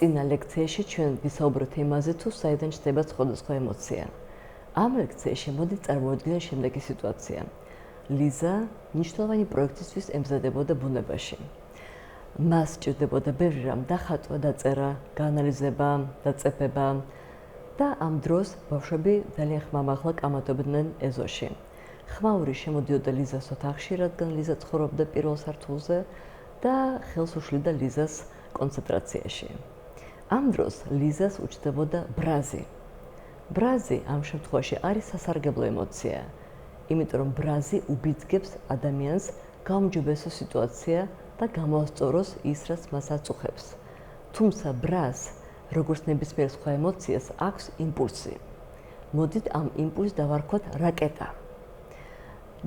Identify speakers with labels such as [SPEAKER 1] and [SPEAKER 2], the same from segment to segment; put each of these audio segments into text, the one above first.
[SPEAKER 1] წინა ლექციაში ჩვენ ვისაუბრეთ იმაზე, თუ საიდან ჩნდება სხვადასხვა ემოცია. ამ ლექციაში მოდით წარმოვიდგინოთ შემდეგი სიტუაცია. ლიზა მნიშვნელოვანი პროექტისთვის ემზადებოდა ბუნებაში. მას სჭირდებოდა ბევრი რამ დახატვა, დაწერა, გაანალიზება, დაწეფება და ამ დროს ბავშვები ძალიან ხმამაღლა კამათობდნენ ეზოში. ხმაური შემოდიოდა ლიზას ოთახში, რადგან ლიზა ცხოვრობდა პირველ სართულზე და ხელს უშლიდა ლიზას კონცენტრაციაში. ამ დროს ლიზას უჩნდებოდა ბრაზი. ბრაზი ამ შემთხვევაში არის სასარგებლო ემოცია, იმიტომ რომ ბრაზი უბიძგებს ადამიანს გაუმჯობესოს სიტუაცია და გამოასწოროს ის, რაც მას აწუხებს. თუმცა ბრაზს, როგორც ნებისმიერ სხვა ემოციას, აქვს იმპულსი. მოდით ამ იმპულსს დავარქვათ რაკეტა.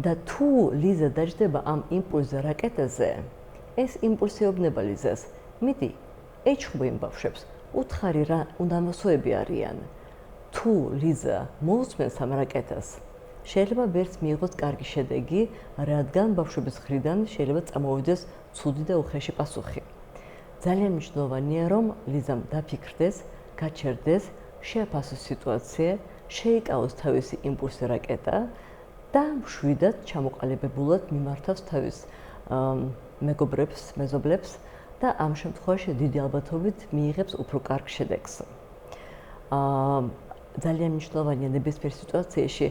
[SPEAKER 1] და თუ ლიზა დაჯდება ამ იმპულსზე რაკეტაზე, ეს იმპულსი ეუბნება ლიზას, მიდი, ეჩხუბე იმ ბავშვებს, უთხარი რა უდამოსოები არიან. თუ ლიზა მოусმენს ამ რაკეტას, შეიძლება ვერც მიიღოს კარგი შედეგი, რადგან ბავშვების მხრიდან შეიძლება წამოვიდეს ცუდი და უხეში პასუხი. ძალიან მნიშვნელოვანია, რომ ლიზამ დაფიქრდეს, გაჩერდეს, შეაფასოს სიტუაცია, შეიკავოს თავისი იმპულსი რაკეტა და მშვიდად ჩამოყალიბებულად მიმართავს თავის მეგობრებს, მეზობლებს და ამ შემთხვევაში დიდი ალბათობით მიიღებს უფრო კარგ შედეგს. ძალიან მნიშვნელოვანია ნებისმიერ სიტუაციაში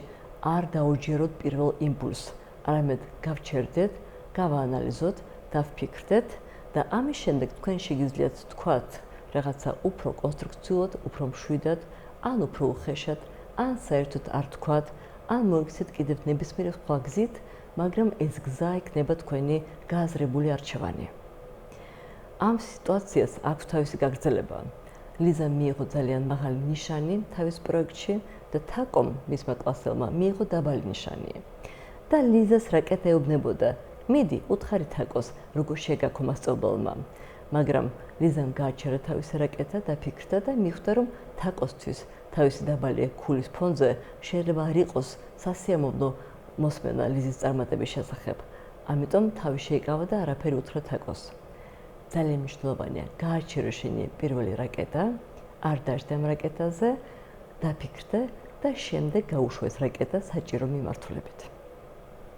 [SPEAKER 1] არ დაუჯეროთ პირველ იმპულსს, არამედ გავჩერდეთ, გავაანალიზოთ, დავფიქრდეთ და ამის შემდეგ თქვენ შეგიძლიათ თქვათ რაღაცა უფრო კონსტრუქციულად, უფრო მშვიდად, ან უფრო უხეშად, ან საერთოდ არ თქვათ, ან მოიქცეთ კიდევ ნებისმიერი სხვა გზით, მაგრამ ეს გზა იქნება თქვენი გააზრებული არჩევანი. ამ სიტუაციას აქვს თავისი გაგრძელება. ლიზა მიიღო ძალიან მაღალი ნიშანი თავის პროექტში და თაკომ მისმა კლასელმა მიიღო დაბალი ნიშანი. და ლიზას რაკეტა ეუბნებოდა, მიდი, უთხარი თაკოს, როგორ შეგაქო მასწავლებელმა. მაგრამ ლიზამ გააჩერა თავისი რაკეტა, დაფიქრდა და მიხვდა, რომ თაკოსთვის თავისი დაბალი ქულის ფონზე შეიძლება არ იყოს სასიამოვნო მოსმენა ლიზის წარმატების შესახებ. ამიტომ თავი შეიკავა და არაფერი უთხრა თაკოს. ძალიან მნიშვნელოვანია გააჩერო შენი პირველი რაკეტა, არ დაждე ამ რაკეტაზე, დაფიქრდე და შემდეგ გაუშვა ეს რაკეტა საჭირო მიმართულებით.